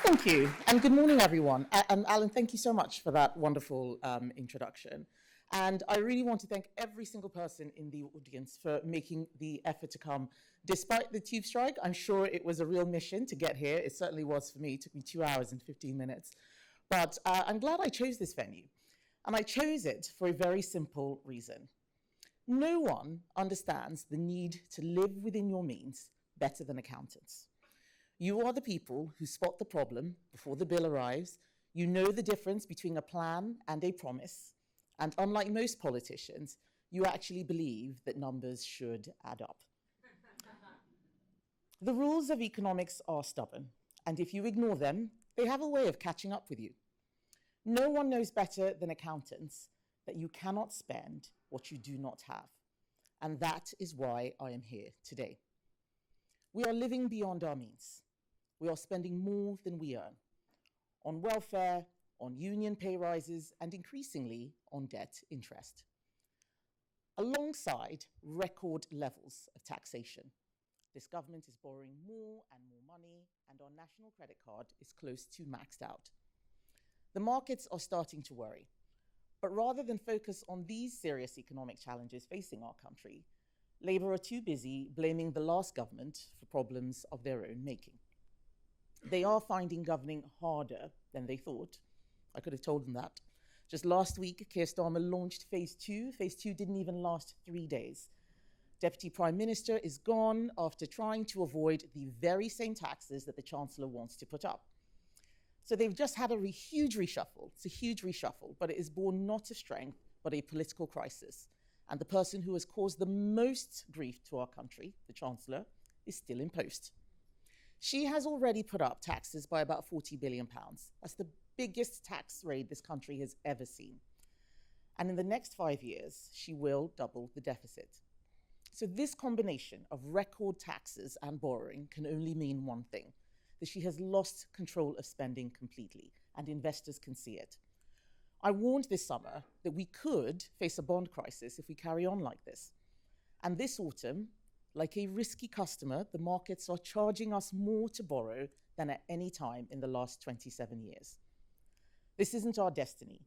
Thank you, and good morning, everyone. And Alan, thank you so much for that wonderful introduction. And I really want to thank every single person in the audience for making the effort to come. Despite the tube strike, I'm sure it was a real mission to get here. It certainly was for me. It took me 2 hours and 15 minutes. But I'm glad I chose this venue. And I chose it for a very simple reason. No one understands the need to live within your means better than accountants. You are the people who spot the problem before the bill arrives. You know the difference between a plan and a promise. And unlike most politicians, you actually believe that numbers should add up. The rules of economics are stubborn, and if you ignore them, they have a way of catching up with you. No one knows better than accountants that you cannot spend what you do not have. And that is why I am here today. We are living beyond our means. We are spending more than we earn on welfare, on union pay rises, and increasingly on debt interest. Alongside record levels of taxation, this government is borrowing more and more money, and our national credit card is close to maxed out. The markets are starting to worry, but rather than focus on these serious economic challenges facing our country, Labour are too busy blaming the last government for problems of their own making. They are finding governing harder than they thought. I could have told them that. Just last week, Keir Starmer launched phase 2. Phase 2 didn't even last 3 days. Deputy Prime Minister is gone after trying to avoid the very same taxes that the Chancellor wants to put up. So they've just had a huge reshuffle. It's a huge reshuffle, but it is born not of strength, but a political crisis. And the person who has caused the most grief to our country, the Chancellor, is still in post. She has already put up taxes by about £40 billion. That's the biggest tax raid this country has ever seen. And in the next 5 years, she will double the deficit. So this combination of record taxes and borrowing can only mean one thing, that she has lost control of spending completely, and investors can see it. I warned this summer that we could face a bond crisis if we carry on like this. And this autumn, like a risky customer, the markets are charging us more to borrow than at any time in the last 27 years. This isn't our destiny.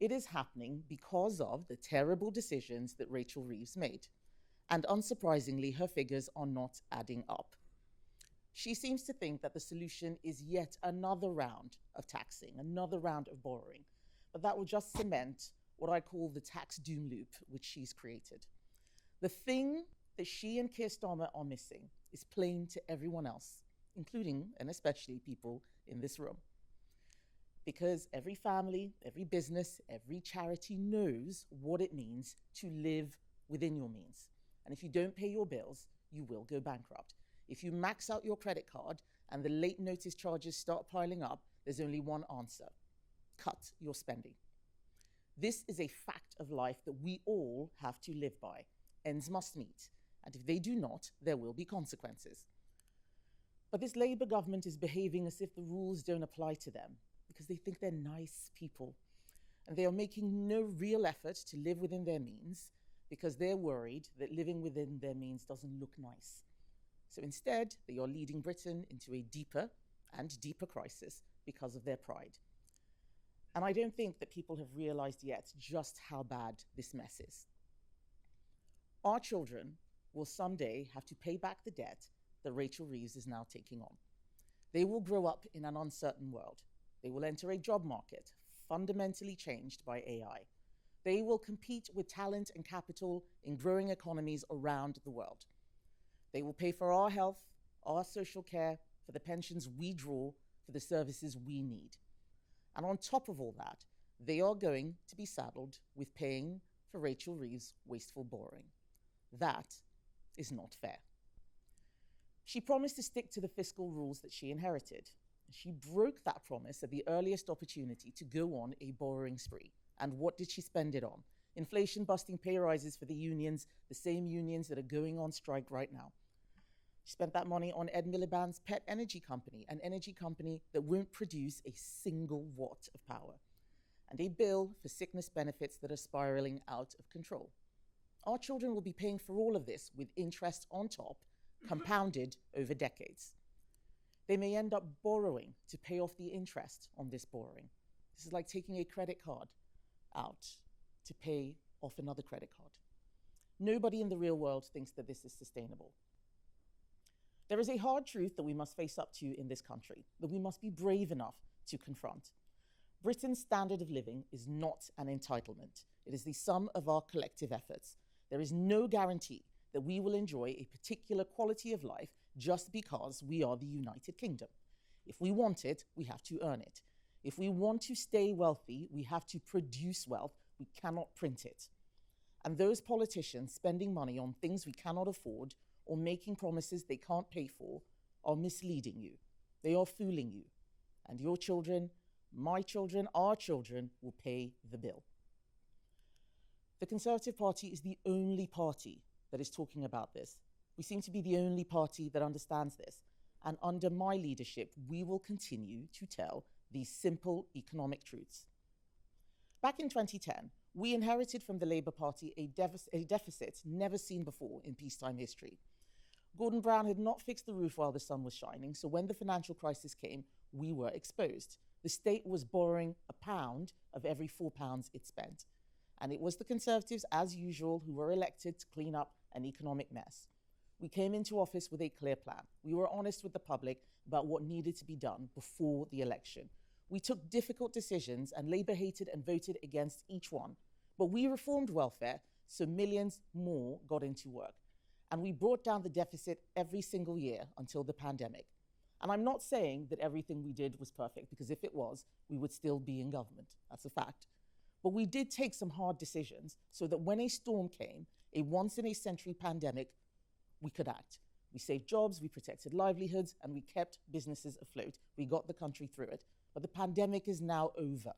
It is happening because of the terrible decisions that Rachel Reeves made. And unsurprisingly, her figures are not adding up. She seems to think that the solution is yet another round of taxing, another round of borrowing, but that will just cement what I call the tax doom loop, which she's created. The thing that she and Keir Starmer are missing is plain to everyone else, including and especially people in this room. Because every family, every business, every charity knows what it means to live within your means. And if you don't pay your bills, you will go bankrupt. If you max out your credit card and the late notice charges start piling up, there's only one answer: cut your spending. This is a fact of life that we all have to live by. Ends must meet, and if they do not, there will be consequences. But this Labour government is behaving as if the rules don't apply to them, because they think they're nice people, and they are making no real effort to live within their means, because they're worried that living within their means doesn't look nice. So instead, they are leading Britain into a deeper and deeper crisis because of their pride. And I don't think that people have realized yet just how bad this mess is. Our children will someday have to pay back the debt that Rachel Reeves is now taking on. They will grow up in an uncertain world. They will enter a job market fundamentally changed by AI. They will compete with talent and capital in growing economies around the world. They will pay for our health, our social care, for the pensions we draw, for the services we need. And on top of all that, they are going to be saddled with paying for Rachel Reeves' wasteful borrowing. That is not fair. She promised to stick to the fiscal rules that she inherited. She broke that promise at the earliest opportunity to go on a borrowing spree. And what did she spend it on? Inflation-busting pay rises for the unions, the same unions that are going on strike right now. She spent that money on Ed Miliband's pet energy company, an energy company that won't produce a single watt of power, and a bill for sickness benefits that are spiraling out of control. Our children will be paying for all of this with interest on top, compounded over decades. They may end up borrowing to pay off the interest on this borrowing. This is like taking a credit card out to pay off another credit card. Nobody in the real world thinks that this is sustainable. There is a hard truth that we must face up to in this country, that we must be brave enough to confront. Britain's standard of living is not an entitlement. It is the sum of our collective efforts. There is no guarantee that we will enjoy a particular quality of life just because we are the United Kingdom. If we want it, we have to earn it. If we want to stay wealthy, we have to produce wealth. We cannot print it. And those politicians spending money on things we cannot afford or making promises they can't pay for are misleading you. They are fooling you. And your children, my children, our children will pay the bill. The Conservative Party is the only party that is talking about this. We seem to be the only party that understands this. And under my leadership, we will continue to tell these simple economic truths. Back in 2010, we inherited from the Labour Party a deficit never seen before in peacetime history. Gordon Brown had not fixed the roof while the sun was shining, so when the financial crisis came, we were exposed. The state was borrowing £1 of every £4 it spent. And it was the Conservatives, as usual, who were elected to clean up an economic mess. We came into office with a clear plan. We were honest with the public about what needed to be done before the election. We took difficult decisions, and Labour hated and voted against each one. But we reformed welfare, so millions more got into work. And we brought down the deficit every single year until the pandemic. And I'm not saying that everything we did was perfect, because if it was, we would still be in government. That's a fact. But we did take some hard decisions so that when a storm came, a once-in-a-century pandemic, we could act. We saved jobs, we protected livelihoods, and we kept businesses afloat. We got the country through it. But the pandemic is now over.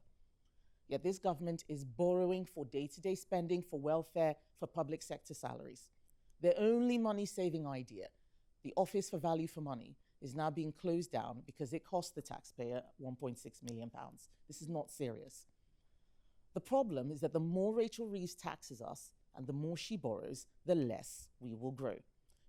Yet this government is borrowing for day-to-day spending, for welfare, for public sector salaries. Their only money-saving idea, the Office for Value for Money, is now being closed down because it cost the taxpayer £1.6 million. This is not serious. The problem is that the more Rachel Reeves taxes us and the more she borrows, the less we will grow.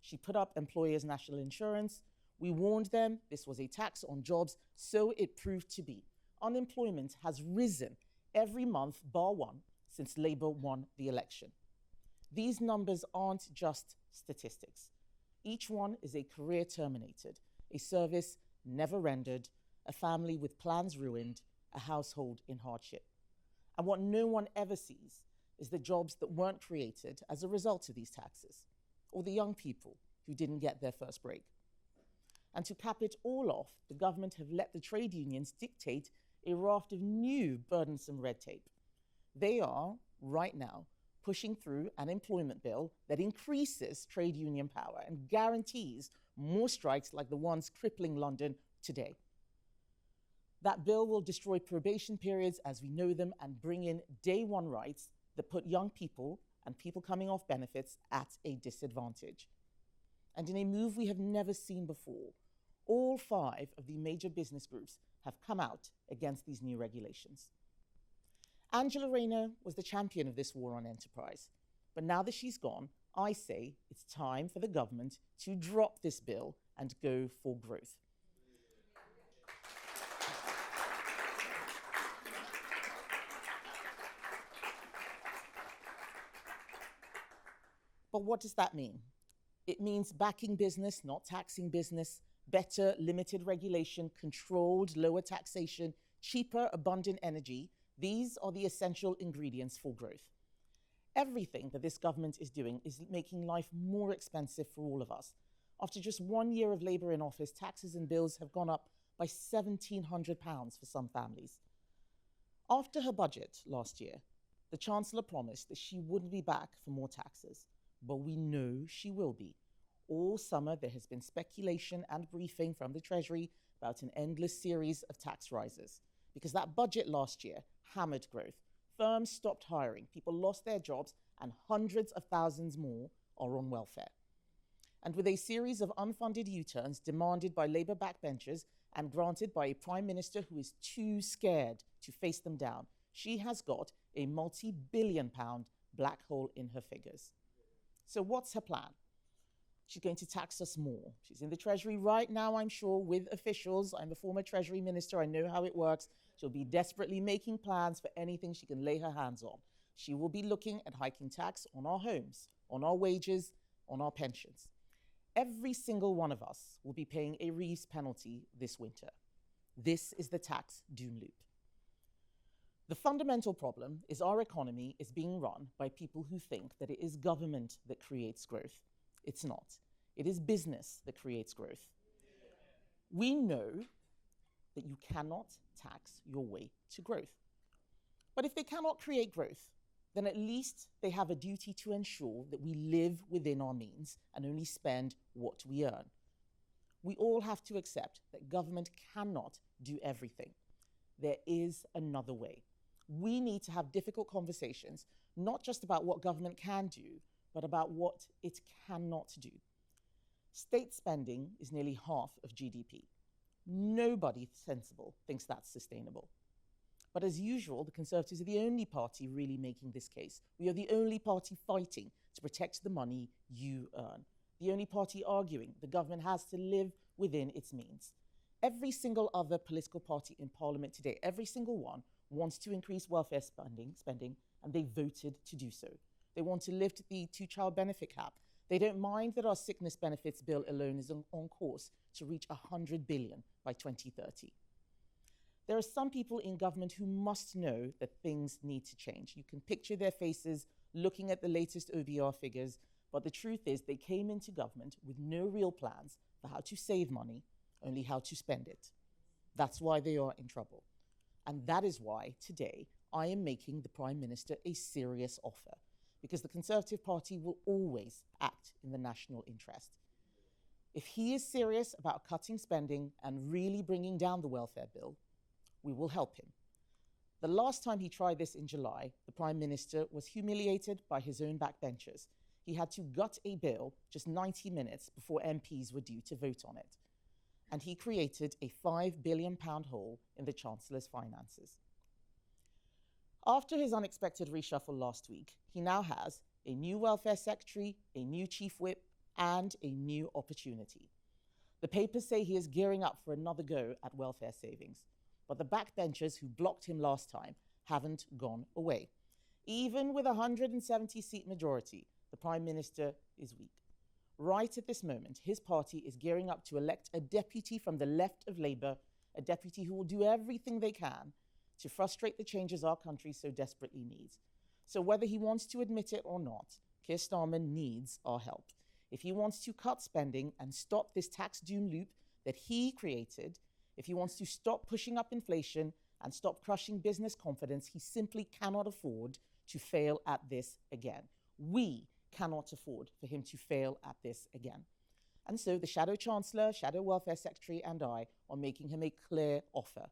She put up employers' national insurance. We warned them this was a tax on jobs, so it proved to be. Unemployment has risen every month, bar one, since Labour won the election. These numbers aren't just statistics. Each one is a career terminated, a service never rendered, a family with plans ruined, a household in hardship. And what no one ever sees is the jobs that weren't created as a result of these taxes, or the young people who didn't get their first break. And to cap it all off, the government have let the trade unions dictate a raft of new burdensome red tape. They are, right now, pushing through an employment bill that increases trade union power and guarantees more strikes like the ones crippling London today. That bill will destroy probation periods as we know them and bring in day one rights that put young people and people coming off benefits at a disadvantage. And in a move we have never seen before, all 5 of the major business groups have come out against these new regulations. Angela Rayner was the champion of this war on enterprise. But now that she's gone, I say it's time for the government to drop this bill and go for growth. But what does that mean? It means backing business, not taxing business, better limited regulation, controlled lower taxation, cheaper abundant energy. These are the essential ingredients for growth. Everything that this government is doing is making life more expensive for all of us. After just 1 year of Labour in office, taxes and bills have gone up by £1,700 for some families. After her budget last year, the Chancellor promised that she wouldn't be back for more taxes, but we know she will be. All summer, there has been speculation and briefing from the Treasury about an endless series of tax rises, because that budget last year hammered growth. Firms stopped hiring, people lost their jobs, and hundreds of thousands more are on welfare. And with a series of unfunded U-turns demanded by Labour backbenchers and granted by a Prime Minister who is too scared to face them down, she has got a multi-billion-pound black hole in her figures. So what's her plan? she's going to tax us more. She's in the Treasury right now, I'm sure, with officials. I'm the former Treasury Minister. I know how it works. She'll be desperately making plans for anything she can lay her hands on. She will be looking at hiking tax on our homes, on our wages, on our pensions. Every single one of us will be paying a Reeves penalty this winter. This is the tax doom loop. The fundamental problem is our economy is being run by people who think that it is government that creates growth. It's not. It is business that creates growth. We know that you cannot tax your way to growth. But if they cannot create growth, then at least they have a duty to ensure that we live within our means and only spend what we earn. We all have to accept that government cannot do everything. There is another way. We need to have difficult conversations, not just about what government can do, but about what it cannot do. State spending is nearly half of GDP. Nobody sensible thinks that's sustainable. But as usual, the Conservatives are the only party really making this case. We are the only party fighting to protect the money you earn. The only party arguing the government has to live within its means. Every single other political party in Parliament today, every single one, wants to increase welfare spending, and they voted to do so. They want to lift the two-child benefit cap. They don't mind that our sickness benefits bill alone is on course to reach 100 billion by 2030. There are some people in government who must know that things need to change. You can picture their faces looking at the latest OBR figures, but the truth is they came into government with no real plans for how to save money, only how to spend it. That's why they are in trouble. And that is why today I am making the Prime Minister a serious offer, because the Conservative Party will always act in the national interest. If he is serious about cutting spending and really bringing down the welfare bill, we will help him. The last time he tried this in July, the Prime Minister was humiliated by his own backbenchers. He had to gut a bill just 90 minutes before MPs were due to vote on it. And he created a £5 billion hole in the Chancellor's finances. After his unexpected reshuffle last week, he now has a new welfare secretary, a new chief whip, and a new opportunity. The papers say he is gearing up for another go at welfare savings, but the backbenchers who blocked him last time haven't gone away. Even with a 170-seat majority, the Prime Minister is weak. Right at this moment, his party is gearing up to elect a deputy from the left of Labour, a deputy who will do everything they can to frustrate the changes our country so desperately needs. So whether he wants to admit it or not, Keir Starmer needs our help. If he wants to cut spending and stop this tax doom loop that he created, if he wants to stop pushing up inflation and stop crushing business confidence, he simply cannot afford to fail at this again. We cannot afford for him to fail at this again. And so the Shadow Chancellor, Shadow Welfare Secretary, and I are making him a clear offer.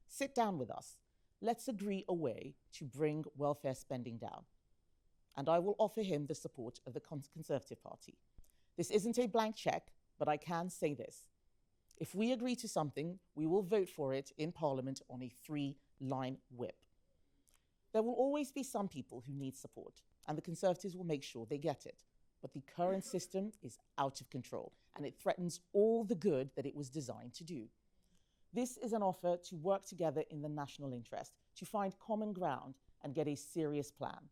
Sit down with us. Let's agree a way to bring welfare spending down. And I will offer him the support of the Conservative Party. This isn't a blank check, but I can say this. If we agree to something, we will vote for it in Parliament on a 3-line whip. There will always be some people who need support, and the Conservatives will make sure they get it. But the current system is out of control, and it threatens all the good that it was designed to do. This is an offer to work together in the national interest, to find common ground and get a serious plan.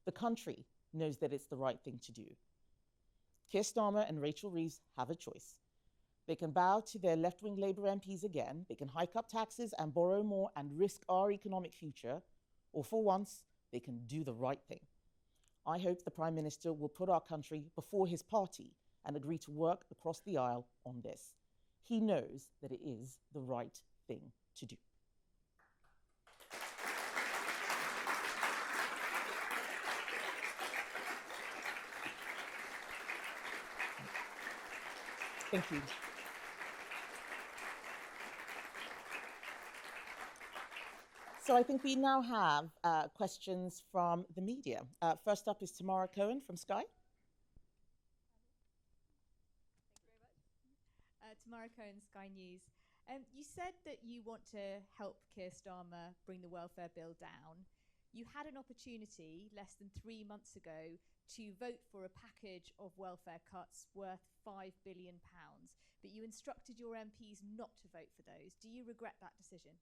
The country knows that it's the right thing to do. Keir Starmer and Rachel Reeves have a choice. They can bow to their left-wing Labour MPs again, they can hike up taxes and borrow more and risk our economic future, or for once, they can do the right thing. I hope the Prime Minister will put our country before his party and agree to work across the aisle on this. He knows that it is the right thing to do. Thank you. So I think we now have questions from the media. First up is Tamara Cohen from Sky. Tamara Cohen, Sky News. You said that you want to help Keir Starmer bring the welfare bill down. You had an opportunity less than 3 months ago to vote for a package of welfare cuts worth £5 billion, but you instructed your MPs not to vote for those. Do you regret that decision?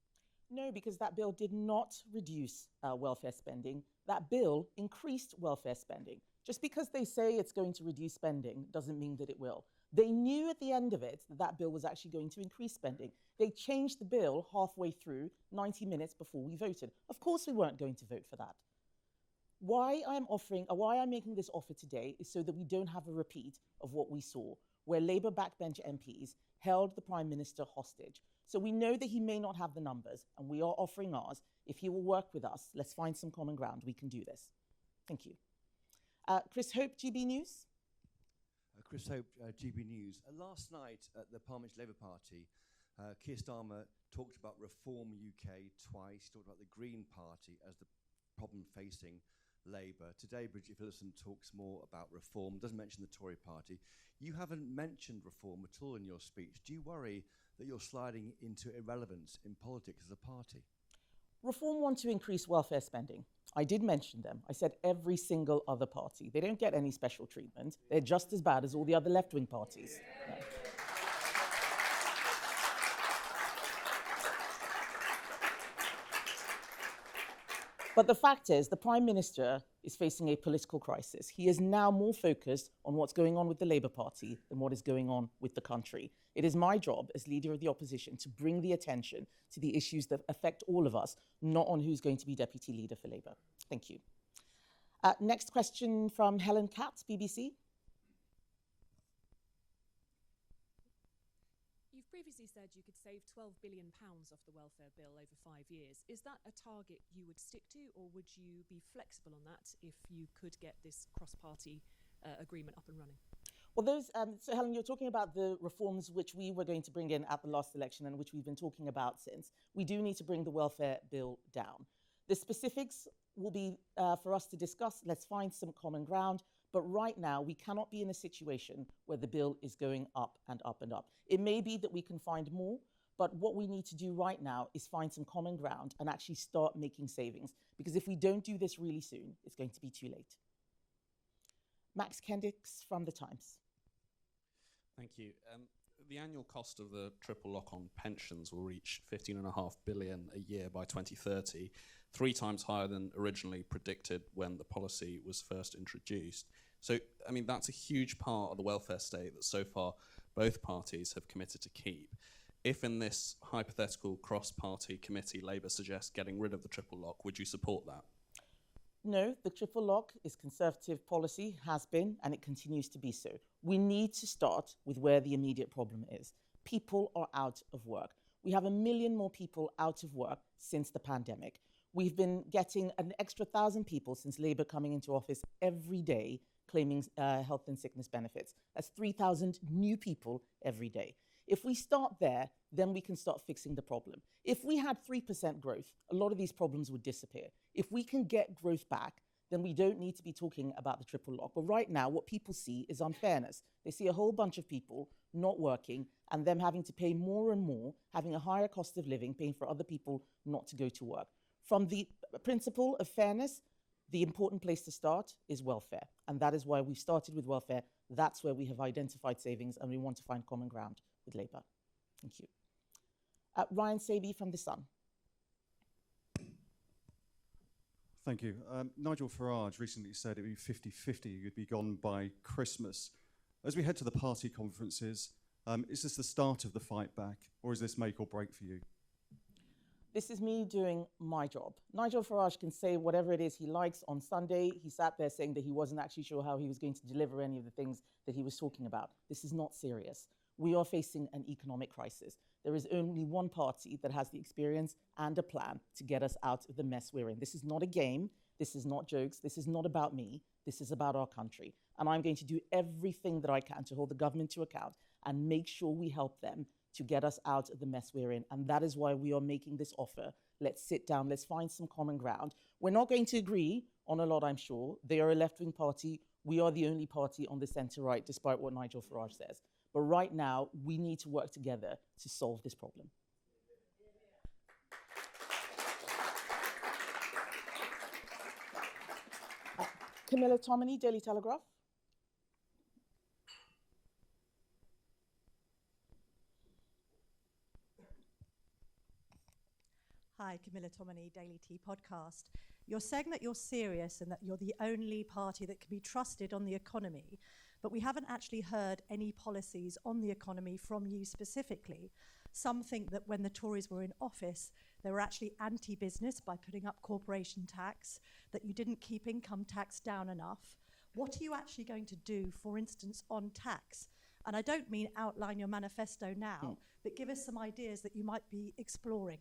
No, because that bill did not reduce welfare spending. That bill increased welfare spending. Just because they say it's going to reduce spending doesn't mean that it will. They knew at the end of it that that bill was actually going to increase spending. They changed the bill halfway through, 90 minutes before we voted. Of course we weren't going to vote for that. Why I'm making this offer today is so that we don't have a repeat of what we saw, where Labour backbench MPs held the Prime Minister hostage. So we know that he may not have the numbers, and we are offering ours. If he will work with us, let's find some common ground. We can do this. Thank you. Chris Hope, GB News. Chris Hope, GB News. Last night at the Parliamentary Labour Party, Keir Starmer talked about Reform UK twice. He talked about the Green Party as the problem facing Labour. Today, Bridget Phillipson talks more about reform, doesn't mention the Tory party. You haven't mentioned reform at all in your speech. Do you worry that you're sliding into irrelevance in politics as a party? Reform want to increase welfare spending. I did mention them. I said every single other party. They don't get any special treatment. They're just as bad as all the other left-wing parties. Yeah. But the fact is, the Prime Minister is facing a political crisis. He is now more focused on what's going on with the Labour Party than what is going on with the country. It is my job as Leader of the Opposition to bring the attention to the issues that affect all of us, not on who's going to be Deputy Leader for Labour. Thank you. Next question from Helen Katz, BBC. You've previously said you could save £12 billion off the welfare bill over 5 years. Is that a target you would stick to, or would you be flexible on that if you could get this cross-party agreement up and running? Well, so Helen, you're talking about the reforms which we were going to bring in at the last election and which we've been talking about since. We do need to bring the welfare bill down. The specifics will be for us to discuss. Let's find some common ground. But right now, we cannot be in a situation where the bill is going up and up and up. It may be that we can find more, but what we need to do right now is find some common ground and actually start making savings. Because if we don't do this really soon, it's going to be too late. Max Kendricks from The Times. Thank you. The annual cost of the triple lock on pensions will reach £15.5 billion a year by 2030, 3 times higher than originally predicted when the policy was first introduced. So, I mean, that's a huge part of the welfare state that so far both parties have committed to keep. If in this hypothetical cross-party committee Labour suggests getting rid of the triple lock, would you support that? No, the triple lock is Conservative policy, has been, and it continues to be so. We need to start with where the immediate problem is. People are out of work. We have 1 million more people out of work since the pandemic. We've been getting an extra 1,000 people since Labour coming into office every day claiming health and sickness benefits. That's 3,000 new people every day. If we start there, then we can start fixing the problem. If we had 3% growth, a lot of these problems would disappear. If we can get growth back, then we don't need to be talking about the triple lock. But right now, what people see is unfairness. They see a whole bunch of people not working and them having to pay more and more, having a higher cost of living, paying for other people not to go to work. From the principle of fairness, the important place to start is welfare. And that is why we've started with welfare. That's where we have identified savings, and we want to find common ground with Labour. Thank you. Ryan Saby from The Sun. Thank you. Nigel Farage recently said it would be 50-50, you'd be gone by Christmas. As we head to the party conferences, is this the start of the fight back, or is this make or break for you? This is me doing my job. Nigel Farage can say whatever it is he likes. On Sunday, he sat there saying that he wasn't actually sure how he was going to deliver any of the things that he was talking about. This is not serious. We are facing an economic crisis. There is only one party that has the experience and a plan to get us out of the mess we're in. This is not a game. This is not jokes. This is not about me. This is about our country. And I'm going to do everything that I can to hold the government to account and make sure we help them to get us out of the mess we're in. And that is why we are making this offer. Let's sit down. Let's find some common ground. We're not going to agree on a lot, I'm sure. They are a left-wing party. We are the only party on the centre-right, despite what Nigel Farage says. But right now, we need to work together to solve this problem. Camilla Tominey, Daily Telegraph. Hi, Camilla Tominey, Daily Tea Podcast. You're saying that you're serious and that you're the only party that can be trusted on the economy, but we haven't actually heard any policies on the economy from you specifically. Some think that when the Tories were in office, they were actually anti-business by putting up corporation tax, that you didn't keep income tax down enough. What are you actually going to do, for instance, on tax? And I don't mean outline your manifesto now, but give us some ideas that you might be exploring.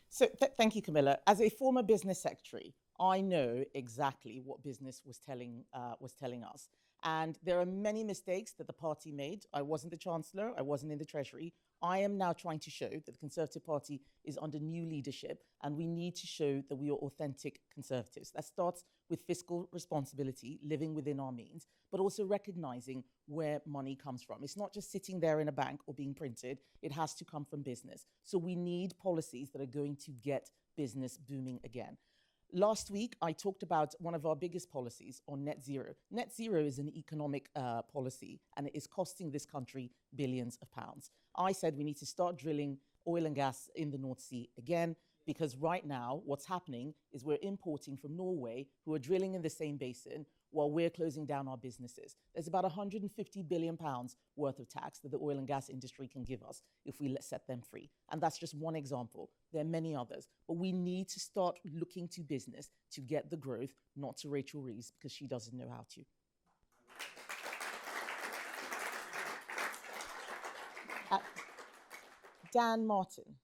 So thank you, Camilla. As a former business secretary, I know exactly what business was telling us. And there are many mistakes that the party made. I wasn't the Chancellor. I wasn't in the Treasury. I am now trying to show that the Conservative Party is under new leadership, and we need to show that we are authentic Conservatives. That starts with fiscal responsibility, living within our means, but also recognizing where money comes from. It's not just sitting there in a bank or being printed. It has to come from business. So we need policies that are going to get business booming again. Last week, I talked about one of our biggest policies on net zero. Net zero is an economic policy, and it is costing this country billions of pounds. I said we need to start drilling oil and gas in the North Sea again, because right now what's happening is we're importing from Norway, who are drilling in the same basin, while we're closing down our businesses. There's about 150 billion pounds worth of tax that the oil and gas industry can give us if we set them free. And that's just one example. There are many others. But we need to start looking to business to get the growth, not to Rachel Reeves, because she doesn't know how to. Dan Martin.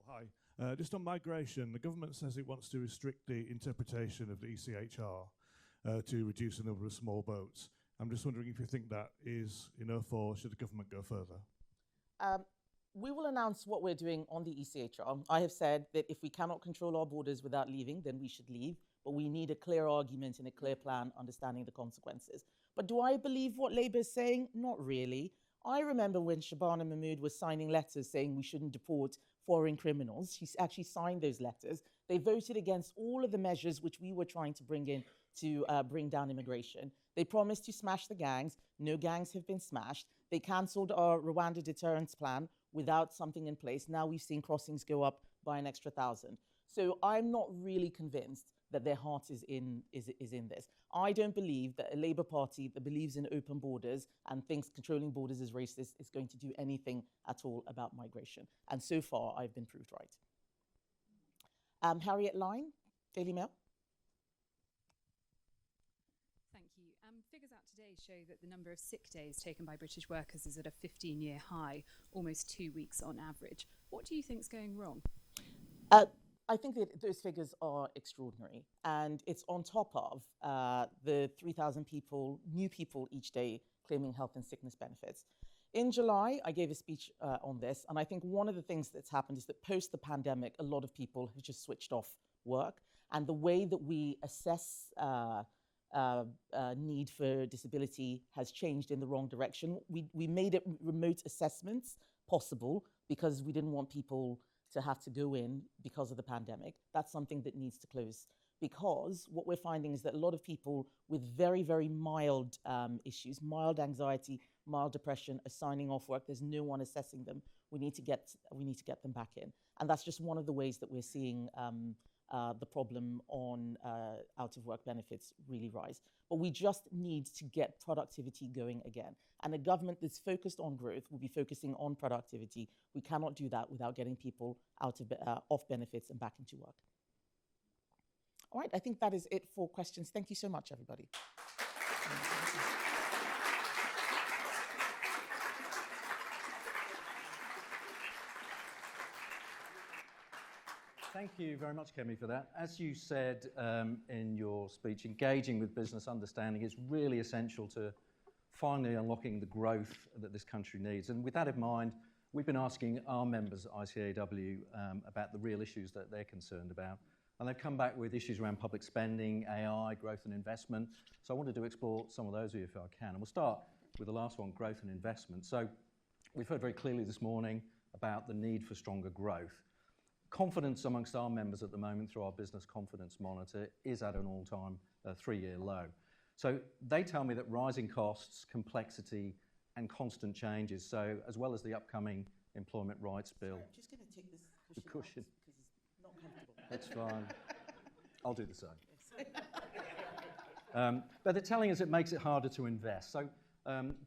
Hi. Just on migration, the government says it wants to restrict the interpretation of the ECHR to reduce the number of small boats. I'm just wondering if you think that is enough, or should the government go further? We will announce what we're doing on the ECHR. I have said that if we cannot control our borders without leaving, then we should leave. But we need a clear argument and a clear plan, understanding the consequences. But do I believe what Labour is saying? Not really. I remember when Shabana Mahmood was signing letters saying we shouldn't deport foreign criminals. She actually signed those letters. They voted against all of the measures which we were trying to bring in to bring down immigration. They promised to smash the gangs. No gangs have been smashed. They cancelled our Rwanda deterrence plan without something in place. Now we've seen crossings go up by an extra 1,000. So I'm not really convinced that their heart is in this. I don't believe that a Labour Party that believes in open borders and thinks controlling borders is racist is going to do anything at all about migration. And so far, I've been proved right. Harriet Lyne, Daily Mail. Thank you. Figures out today show that the number of sick days taken by British workers is at a 15-year high, almost 2 weeks on average. What do you think is going wrong? I think that those figures are extraordinary, and it's on top of the 3,000 new people each day claiming health and sickness benefits. In July, I gave a speech on this, and I think one of the things that's happened is that post the pandemic, a lot of people have just switched off work, and the way that we assess need for disability has changed in the wrong direction. We made it remote assessments possible because we didn't want people to have to go in because of the pandemic. That's something that needs to close, because what we're finding is that a lot of people with very, very mild issues, mild anxiety, mild depression, are signing off work. There's no one assessing them. We need to get them back in, and that's just one of the ways that we're seeing the problem on out of work benefits really rise. But we just need to get productivity going again. And a government that's focused on growth will be focusing on productivity. We cannot do that without getting people off benefits and back into work. All right, I think that is it for questions. Thank you so much, everybody. Thank you very much, Kemi, for that. As you said in your speech, engaging with business understanding is really essential to finally unlocking the growth that this country needs. And with that in mind, we've been asking our members at ICAW about the real issues that they're concerned about. And they've come back with issues around public spending, AI, growth and investment. So I wanted to explore some of those if I can. And we'll start with the last one, growth and investment. So we've heard very clearly this morning about the need for stronger growth. Confidence amongst our members at the moment through our business confidence monitor is at an all-time 3-year low. So they tell me that rising costs, complexity, and constant changes, so as well as the upcoming employment rights bill. Sorry, I'm just going to take this cushion because it's not comfortable. That's fine. I'll do the same. But they're telling us it makes it harder to invest. So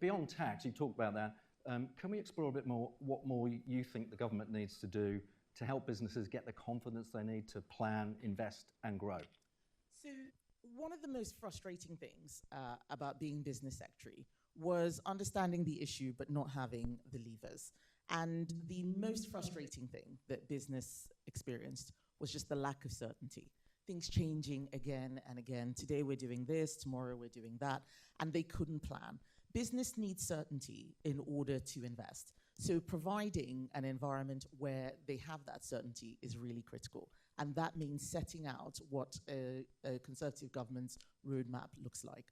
beyond tax, you talked about that. Can we explore a bit more what more you think the government needs to do to help businesses get the confidence they need to plan, invest, and grow? So one of the most frustrating things about being business secretary was understanding the issue but not having the levers. And the most frustrating thing that business experienced was just the lack of certainty. Things changing again and again. Today we're doing this, tomorrow we're doing that, and they couldn't plan. Business needs certainty in order to invest. So providing an environment where they have that certainty is really critical. And that means setting out what a Conservative government's roadmap looks like.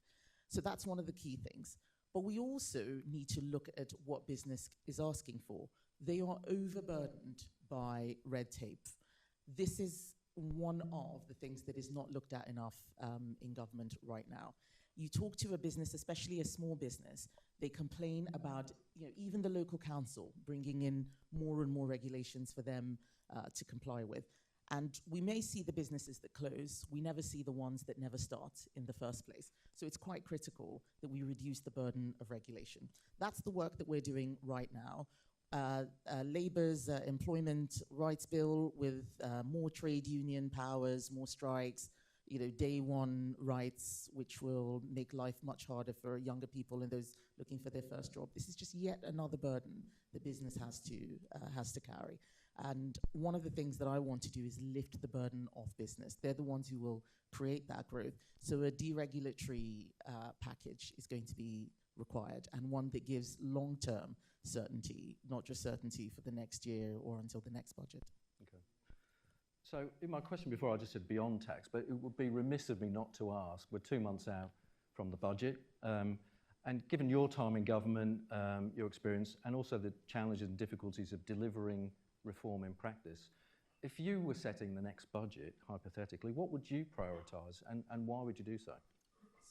So that's one of the key things. But we also need to look at what business is asking for. They are overburdened by red tape. This is one of the things that is not looked at enough in government right now. You talk to a business, especially a small business, they complain about even the local council bringing in more and more regulations for them to comply with. And we may see the businesses that close, we never see the ones that never start in the first place. So it's quite critical that we reduce the burden of regulation. That's the work that we're doing right now. Labour's employment rights bill with more trade union powers, more strikes, day one rights, which will make life much harder for younger people and those looking for their first job. This is just yet another burden the business has to carry. And one of the things that I want to do is lift the burden off business. They're the ones who will create that growth. So a deregulatory package is going to be required, and one that gives long-term certainty, not just certainty for the next year or until the next budget. Okay. So in my question before, I just said beyond tax, but it would be remiss of me not to ask, we're 2 months out from the budget, and given your time in government, your experience, and also the challenges and difficulties of delivering reform in practice, if you were setting the next budget, hypothetically, what would you prioritise, and why would you do so?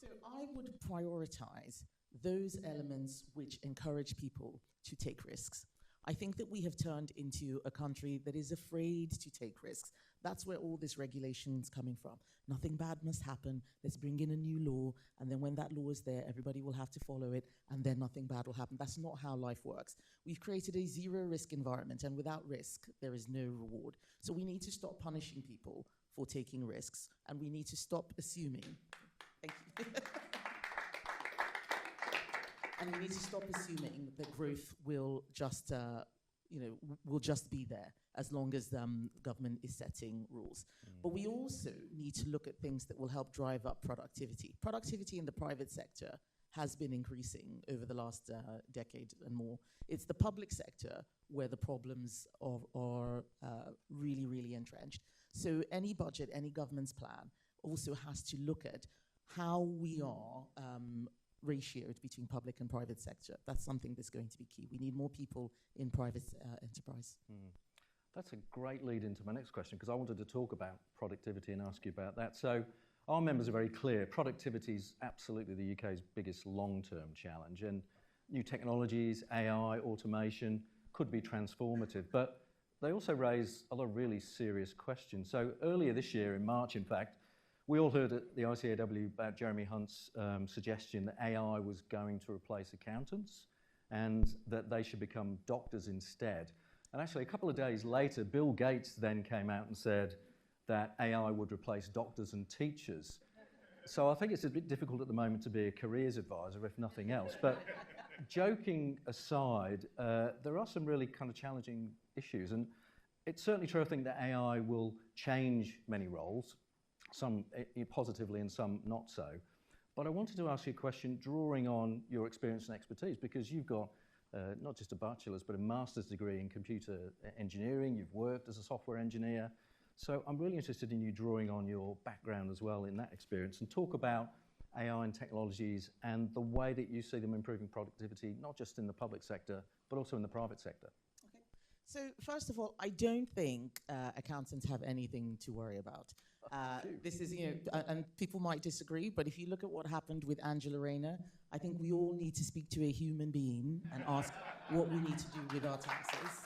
So I would prioritise those elements which encourage people to take risks. I think that we have turned into a country that is afraid to take risks. That's where all this regulation is coming from. Nothing bad must happen. Let's bring in a new law, and then when that law is there, everybody will have to follow it, and then nothing bad will happen. That's not how life works. We've created a zero-risk environment, and without risk, there is no reward. So we need to stop punishing people for taking risks, and we need to stop assuming. Thank you. And we need to stop assuming that growth will just, will just be there as long as government is setting rules. But we also need to look at things that will help drive up productivity. Productivity in the private sector has been increasing over the last decade and more. It's the public sector where the problems are really, really entrenched. So any budget, any government's plan also has to look at how we are ratioed between public and private sector. That's something that's going to be key. We need more people in private enterprise. That's a great lead into my next question, because I wanted to talk about productivity and ask you about that. So our members are very clear. Productivity is absolutely the UK's biggest long-term challenge, and new technologies, AI, automation could be transformative, but they also raise a lot of really serious questions. So earlier this year, in March in fact, we all heard at the ICAW about Jeremy Hunt's suggestion that AI was going to replace accountants and that they should become doctors instead. And actually, a couple of days later, Bill Gates then came out and said that AI would replace doctors and teachers. So I think it's a bit difficult at the moment to be a careers advisor, if nothing else. But joking aside, there are some really kind of challenging issues. And it's certainly true, I think, that AI will change many roles, some positively and some not so. But I wanted to ask you a question drawing on your experience and expertise, because you've got not just a bachelor's but a master's degree in computer engineering. You've worked as a software engineer. So I'm really interested in you drawing on your background as well in that experience and talk about AI and technologies and the way that you see them improving productivity, not just in the public sector, but also in the private sector. Okay. So first of all, I don't think accountants have anything to worry about. This is, and people might disagree, but if you look at what happened with Angela Rayner, I think we all need to speak to a human being and ask what we need to do with our taxes.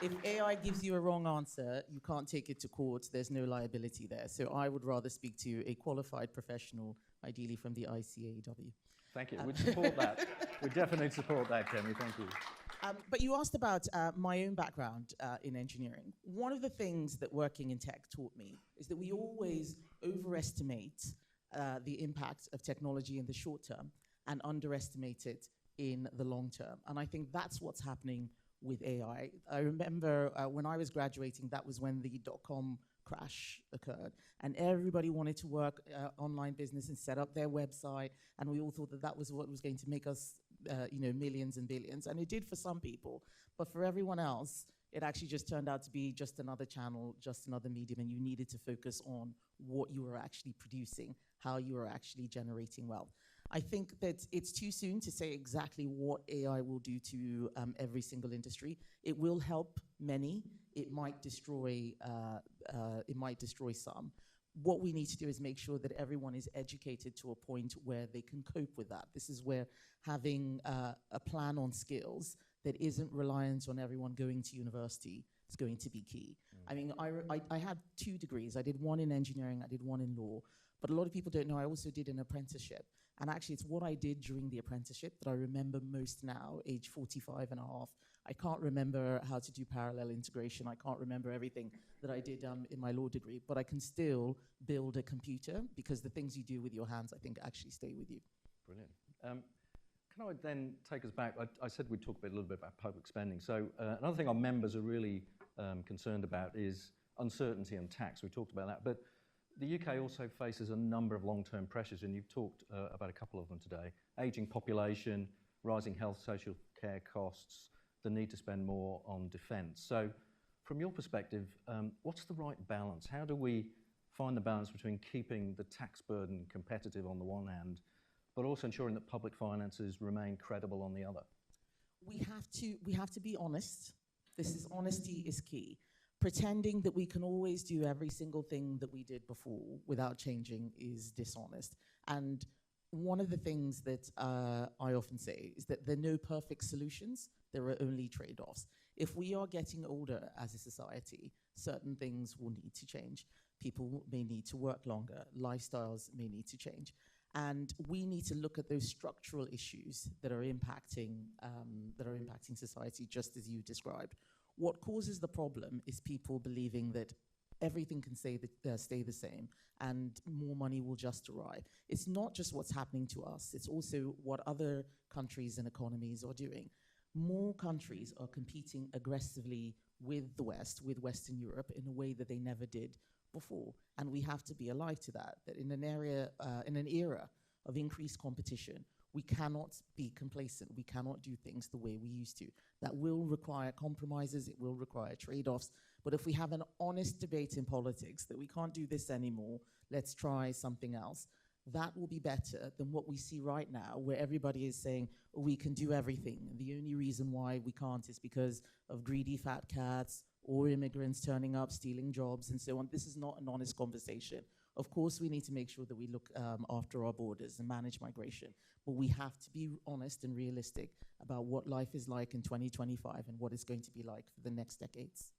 If AI gives you a wrong answer, you can't take it to court. There's no liability there. So I would rather speak to a qualified professional, ideally from the ICAW. Thank you. We'd support that. We definitely support that, Kemi. Thank you. But you asked about my own background in engineering. One of the things that working in tech taught me is that we always overestimate the impact of technology in the short term and underestimate it in the long term. And I think that's what's happening with AI. I remember when I was graduating, that was when the dot-com crash occurred, and everybody wanted to work online business and set up their website, and we all thought that that was what was going to make us millions and billions, and it did for some people, but for everyone else, it actually just turned out to be just another channel, just another medium, and you needed to focus on what you were actually producing, how you were actually generating wealth. I think that it's too soon to say exactly what AI will do to every single industry. It will help many. It might destroy some. What we need to do is make sure that everyone is educated to a point where they can cope with that. This is where having a plan on skills that isn't reliant on everyone going to university is going to be key. I mean, I had 2 degrees. I did one in engineering, I did one in law. But a lot of people don't know I also did an apprenticeship. And actually, it's what I did during the apprenticeship that I remember most now, age 45 and a half. I can't remember how to do parallel integration. I can't remember everything that I did in my law degree. But I can still build a computer because the things you do with your hands, I think, actually stay with you. Brilliant. Can I then take us back? I said we'd talk a little bit about public spending. So another thing our members are really concerned about is uncertainty and tax. We talked about that. But the UK also faces a number of long-term pressures, and you've talked about a couple of them today. Ageing population, rising health, social care costs, the need to spend more on defence. So from your perspective, what's the right balance? How do we find the balance between keeping the tax burden competitive on the one hand, but also ensuring that public finances remain credible on the other? We have to be honest. Honesty is key. Pretending that we can always do every single thing that we did before without changing is dishonest. And one of the things that I often say is that there are no perfect solutions, there are only trade-offs. If we are getting older as a society, certain things will need to change. People may need to work longer, lifestyles may need to change. And we need to look at those structural issues that are impacting society, just as you described. What causes the problem is people believing that everything can stay the same and more money will just arrive. It's not just what's happening to us, it's also what other countries and economies are doing. More countries are competing aggressively with the West, with Western Europe, in a way that they never did before. And we have to be alive to that in an era of increased competition, we cannot be complacent. We cannot do things the way we used to. That will require compromises. It will require trade-offs. But if we have an honest debate in politics that we can't do this anymore, let's try something else, that will be better than what we see right now, where everybody is saying, oh, we can do everything. And the only reason why we can't is because of greedy fat cats or immigrants turning up, stealing jobs, and so on. This is not an honest conversation. Of course, we need to make sure that we look after our borders and manage migration. But we have to be honest and realistic about what life is like in 2025 and what it's going to be like for the next decades.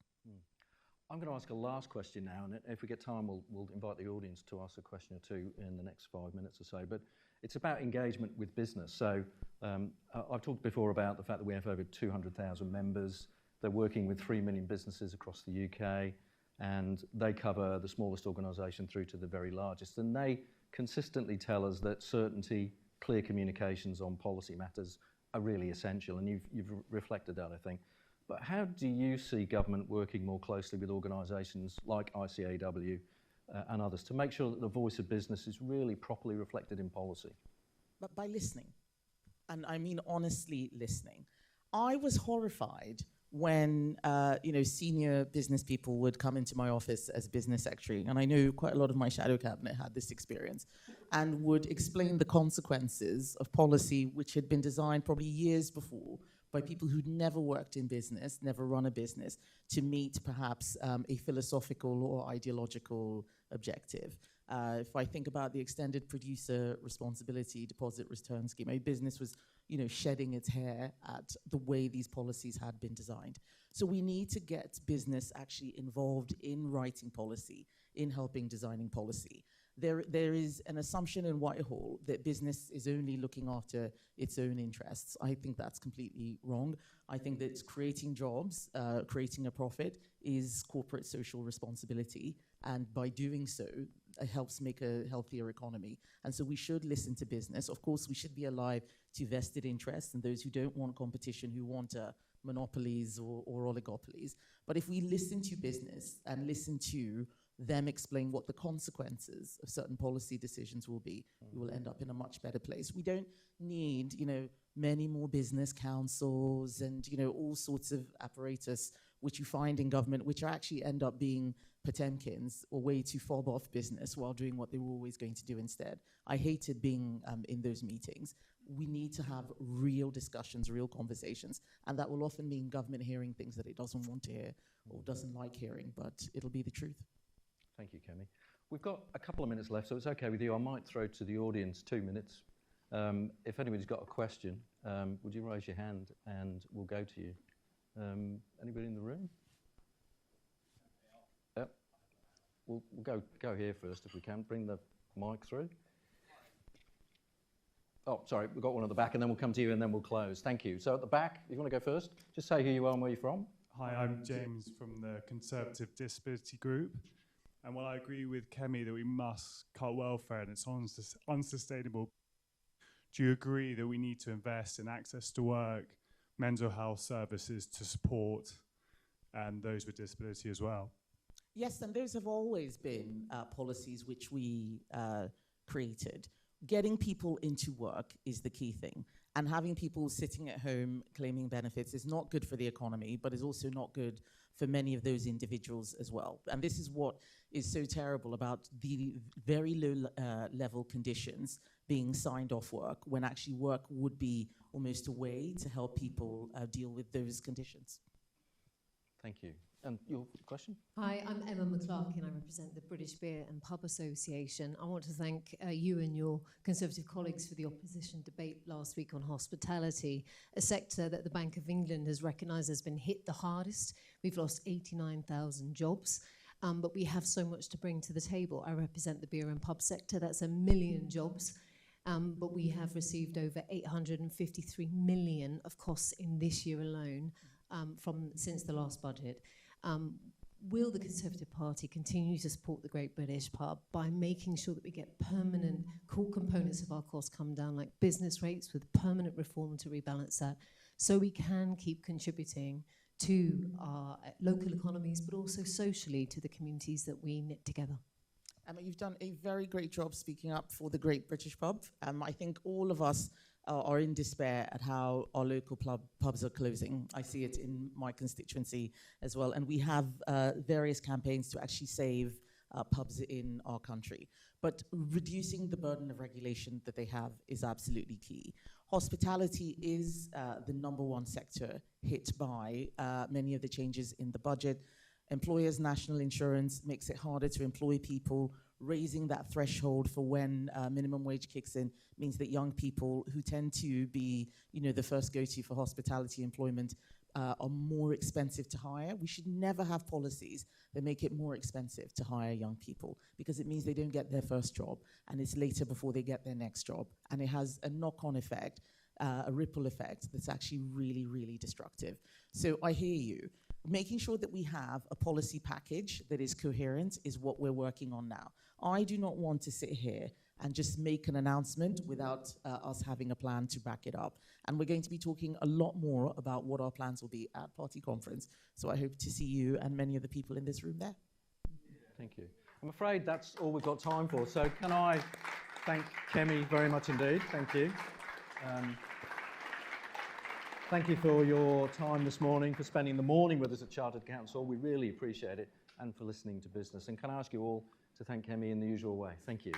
I'm going to ask a last question now, and if we get time, we'll invite the audience to ask a question or two in the next 5 minutes or so. But it's about engagement with business. So I've talked before about the fact that we have over 200,000 members. They're working with 3 million businesses across the UK, and they cover the smallest organisation through to the very largest. And they consistently tell us that certainty, clear communications on policy matters are really essential, and you've reflected that, I think. But how do you see government working more closely with organisations like ICAW and others to make sure that the voice of business is really properly reflected in policy? But by listening, and I mean honestly listening. I was horrified when senior business people would come into my office as business secretary, and I know quite a lot of my shadow cabinet had this experience, and would explain the consequences of policy which had been designed probably years before, by people who'd never worked in business, never run a business, to meet perhaps a philosophical or ideological objective. If I think about the extended producer responsibility deposit return scheme, a business was, shedding its hair at the way these policies had been designed. So we need to get business actually involved in writing policy, in helping designing policy. There is an assumption in Whitehall that business is only looking after its own interests. I think that's completely wrong. I think that creating jobs, creating a profit is corporate social responsibility. And by doing so, it helps make a healthier economy. And so we should listen to business. Of course, we should be alive to vested interests and those who don't want competition, who want monopolies or oligopolies. But if we listen to business and listen to them explain what the consequences of certain policy decisions will be, we will end up in a much better place. We don't need, many more business councils and, all sorts of apparatus which you find in government, which actually end up being Potemkins or way to fob off business while doing what they were always going to do instead. I hated being in those meetings. We need to have real discussions, real conversations, and that will often mean government hearing things that it doesn't want to hear or doesn't like hearing, but it'll be the truth. Thank you, Kemi. We've got a couple of minutes left, so it's okay with you. I might throw to the audience 2 minutes. If anybody's got a question, would you raise your hand and we'll go to you. Anybody in the room? Yep. We'll go here first if we can. Bring the mic through. Oh, sorry, we've got one at the back and then we'll come to you and then we'll close. Thank you. So at the back, if you want to go first, just say who you are and where you're from. Hi, I'm James from the Conservative Disability Group. And while I agree with Kemi that we must cut welfare and it's unsustainable, do you agree that we need to invest in access to work, mental health services to support and those with disability as well? Yes, and those have always been policies which we created. Getting people into work is the key thing. And having people sitting at home claiming benefits is not good for the economy, but is also not good for many of those individuals as well. And this is what is so terrible about the very low level conditions being signed off work, when actually work would be almost a way to help people deal with those conditions. Thank you. And your question? Hi, I'm Emma McClarkin. I represent the British Beer and Pub Association. I want to thank you and your Conservative colleagues for the opposition debate last week on hospitality, a sector that the Bank of England has recognised has been hit the hardest. We've lost 89,000 jobs, but we have so much to bring to the table. I represent the beer and pub sector. That's 1 million jobs. But we have received over 853 million of costs in this year alone since the last budget. Will the Conservative Party continue to support the Great British Pub by making sure that we get permanent core components of our costs come down, like business rates, with permanent reform to rebalance that, so we can keep contributing to our local economies, but also socially to the communities that we knit together? Emma, you've done a very great job speaking up for the Great British Pub. I think all of us are in despair at how our local pubs are closing. I see it in my constituency as well. And we have various campaigns to actually save pubs in our country. But reducing the burden of regulation that they have is absolutely key. Hospitality is the #1 sector hit by many of the changes in the budget. Employers' national insurance makes it harder to employ people. Raising that threshold for when minimum wage kicks in means that young people who tend to be, the first go-to for hospitality employment are more expensive to hire. We should never have policies that make it more expensive to hire young people, because it means they don't get their first job and it's later before they get their next job. And it has a knock-on effect, a ripple effect that's actually really, really destructive. So I hear you. Making sure that we have a policy package that is coherent is what we're working on now. I do not want to sit here and just make an announcement without us having a plan to back it up. And we're going to be talking a lot more about what our plans will be at Party Conference. So I hope to see you and many of the people in this room there. Thank you. I'm afraid that's all we've got time for. So can I thank Kemi very much indeed. Thank you. Thank you for your time this morning, for spending the morning with us at Chartered Council. We really appreciate it, and for listening to business. And can I ask you all to thank Kemi in the usual way? Thank you.